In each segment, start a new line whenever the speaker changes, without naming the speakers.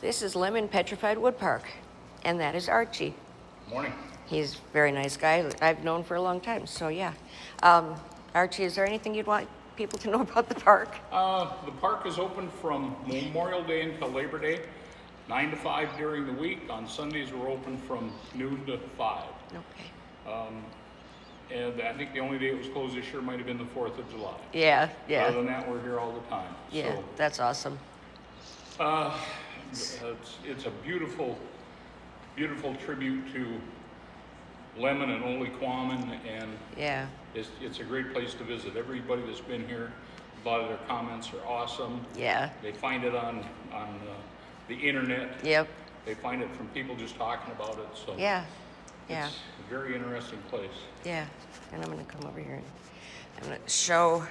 This is Lemmon Petrified Wood Park, and that is Archie.
Morning.
He's a very nice guy that I've known for a long time, so yeah. Archie, is there anything you'd want people to know about the park?
The park is open from Memorial Day until Labor Day, 9 to 5 during the week. On Sundays, we're open from noon to 5.
Okay.
And I think the only day it was closed this year might have been the 4th of July.
Yeah.
Other than that, we're here all the time.
Yeah,
so,
that's awesome.
it's a beautiful, beautiful tribute to Lemmon and Awww, and
Yeah.
it's a great place to visit. Everybody that's been here, a lot of their comments are awesome.
Yeah.
They find it on the internet.
Yep.
They find it from people just talking about it. So
Yeah. Yeah.
it's a very interesting place.
Yeah. And I'm going to come over here and I'm going to show,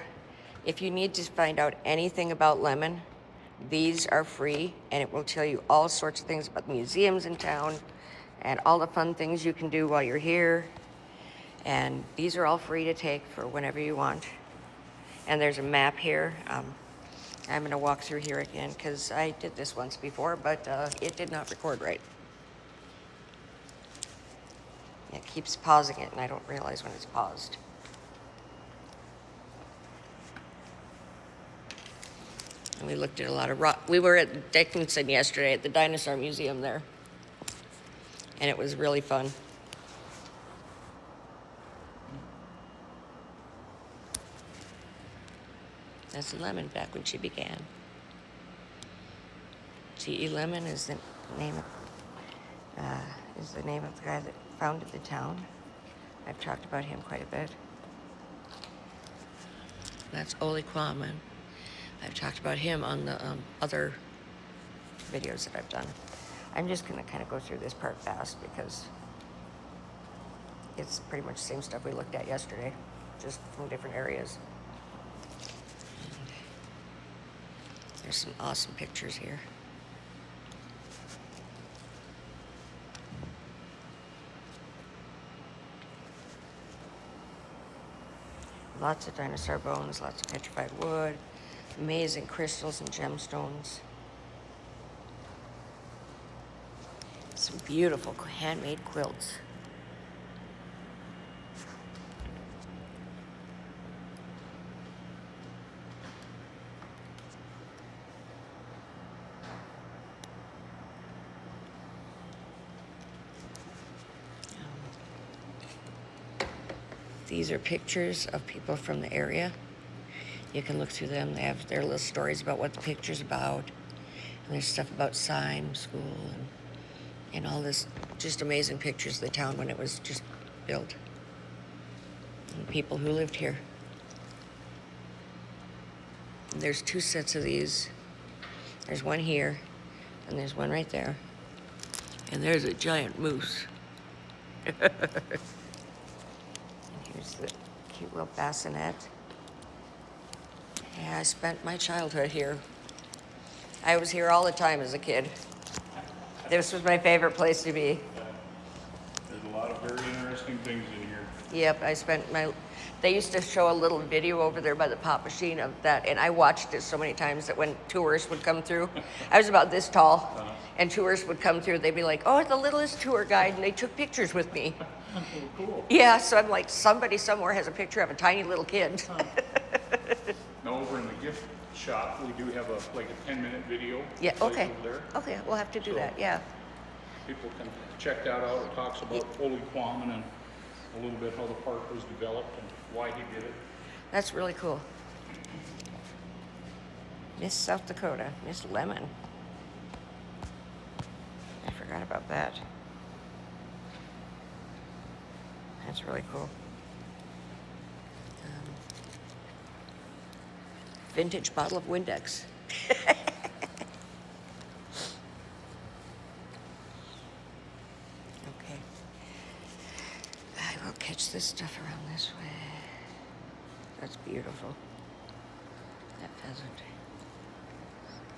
if you need to find out anything about Lemmon, these are free, and it will tell you all sorts of things about the museums in town and all the fun things you can do while you're here. And these are all free to take for whenever you want. And there's a map here. I'm going to walk through here again because I did this once before, but it did not record right. It keeps pausing it, and I don't realize when it's paused. And we looked at a lot of rock. We were at Dickinson yesterday at the Dinosaur Museum there, and it was really fun. That's Lemmon back when she began. G.E. Lemmon is the name of the guy that founded the town. I've talked about him quite a bit. That's Awww. I've talked about him on the other videos that I've done. I'm just going to kind of go through this part fast because it's pretty much the same stuff we looked at yesterday, just from different areas. There's some awesome pictures here. Lots of dinosaur bones, lots of petrified wood, amazing crystals and gemstones. Some beautiful handmade quilts. These are pictures of people from the area. You can look through them. They have their little stories about what the picture's about. And there's stuff about Syme School and all this just amazing pictures of the town when it was just built. And people who lived here. And there's 2 sets of these. There's one here, and there's one right there. And there's a giant moose. Here's the cute little bassinet. Yeah, I spent my childhood here. I was here all the time as a kid. This was my favorite place to be.
There's a lot of very interesting things in here.
Yep, they used to show a little video over there by the pop machine of that, and I watched it so many times that when tourists would come through, I was about this tall, and tourists would come through, they'd be like, oh, the littlest tour guide, and they took pictures with me.
Oh, cool.
Yeah, so I'm like, somebody somewhere has a picture of a tiny little kid.
Now over in the gift shop, we do have a 10-minute video.
Yeah, okay.
over there.
Okay, we'll have to do
So-
that, yeah.
People can check that out. It talks about Awww and a little bit how the park was developed and why he did it.
That's really cool. Miss South Dakota, Miss Lemmon. I forgot about that. That's really cool. Vintage bottle of Windex. Okay. I will catch this stuff around this way. That's beautiful. That pheasant.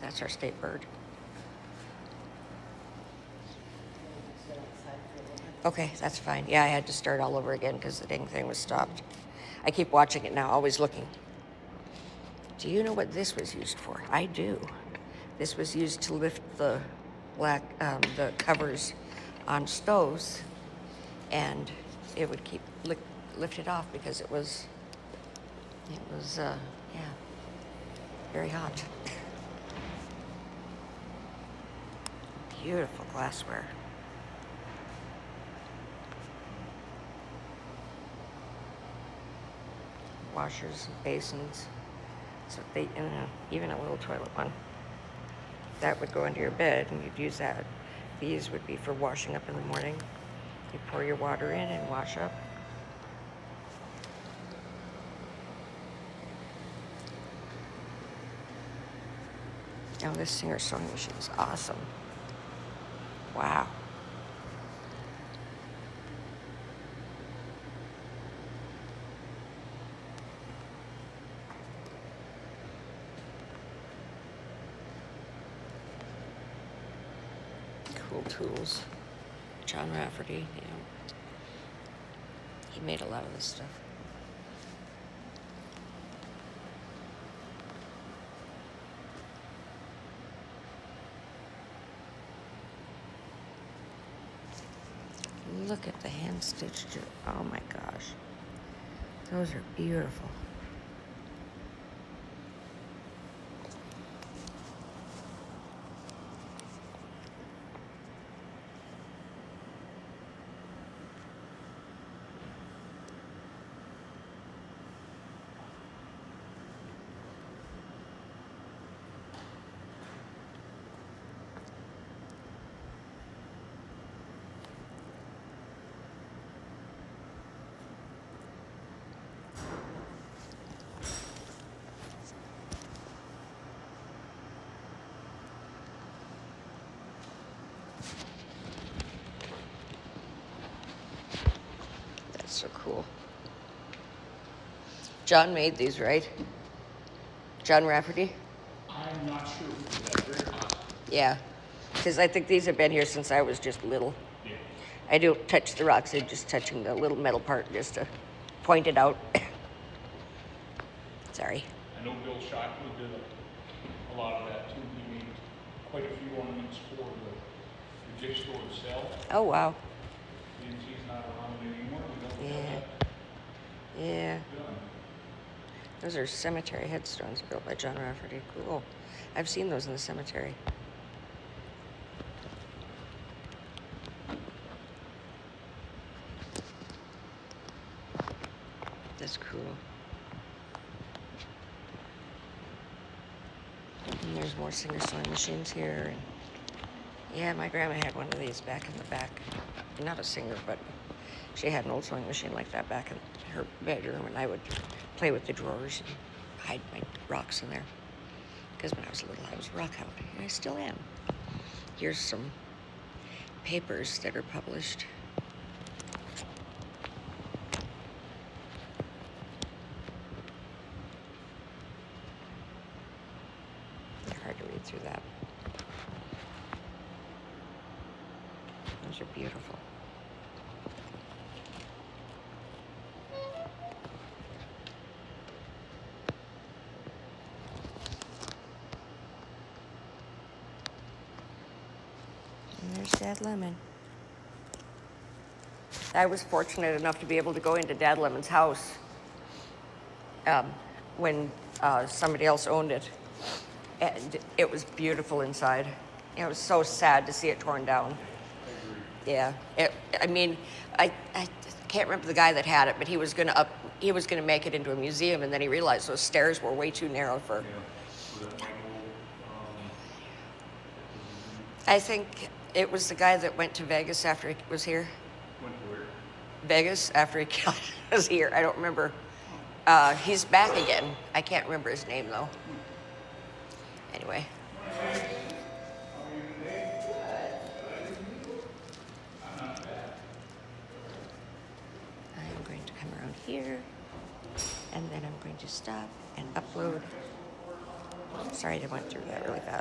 That's our state bird. Okay, that's fine. Yeah, I had to start all over again because the dang thing was stopped. I keep watching it now, always looking. Do you know what this was used for? I do. This was used to lift the the covers on stoves, and it would keep lifted off because it was yeah, very hot. Beautiful glassware. Washers and basins. So they, even a little toilet one. That would go into your bed and you'd use that. These would be for washing up in the morning. You pour your water in and wash up. Now this Singer sewing machine is awesome. Wow. Cool tools. John Rafferty, he made a lot of this stuff. Look at the hand stitched. Oh my gosh. Those are beautiful. So cool. John made these, right? John Rafferty?
I'm not sure. That's very possible.
Yeah, because I think these have been here since I was just little.
Yeah.
I don't touch the rocks, I'm just touching the little metal part just to point it out. Sorry.
I know Bill Shockley did a lot of that too. He made quite a few ornaments for the gift store itself.
Oh, wow.
Since he's not around anymore, we don't
Yeah.
have
Yeah.
that done.
Those are cemetery headstones built by John Rafferty. Cool. I've seen those in the cemetery. That's cool. And there's more Singer sewing machines here. And yeah, my grandma had one of these back in the back. Not a Singer, but she had an old sewing machine like that back in her bedroom, and I would play with the drawers and hide my rocks in there. Because when I was little, I was a rock hound, and I still am. Here's some papers that are published. They're hard to read through that. Those are beautiful. And there's Dad Lemmon. I was fortunate enough to be able to go into Dad Lemmon's house when somebody else owned it. And it was beautiful inside. It was so sad to see it torn down. Yeah. I can't remember the guy that had it, but he was gonna make it into a museum, and then he realized those stairs were way too narrow for.
Yeah. Was that Michael?
I think it was the guy that went to Vegas after he was here.
Went to where?
Vegas after he was here. I don't remember. He's back again. I can't remember his name though. Anyway. I'm going to come around here, and then I'm going to stop and upload. Sorry, I went through that really fast.